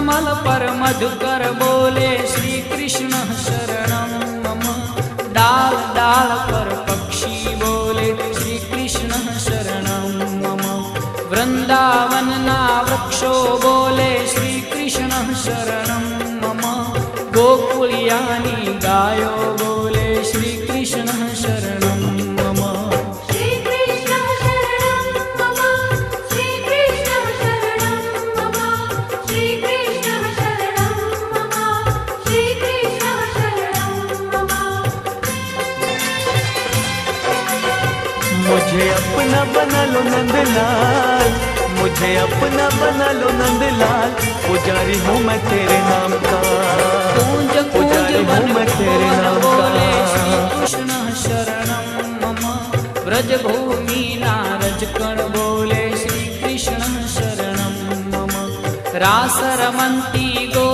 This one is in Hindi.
कमल पर मधुकर बोले श्री कृष्ण शरणं मम। डाल डाल पर पक्षी बोले श्री कृष्ण शरणं मम। वृंदावन ना वृक्षो बोले श्री कृष्ण शरणं मम। गोकुलियानी गायो बोले श्री कृष्ण शरणं मम। श्री कृष्ण शरणं मम। श्री कृष्ण शरणं मम। श्री कृष्ण शरणं मम। श्री कृष्ण शरणं मम। मुझे अपना बना लो नंदलाल, मुझे अपना बना लो नंदलाल। पुजारी हूँ मैं तेरे नाम का, कूंज कूंज पुजारी हूँ बन मैं तेरे भुवन नाम बोले श्री का। कृष्ण शरणं मम। व्रज भूमि नारज कण बोले श्री कृष्ण शरणं मम। रास रमन्ति गो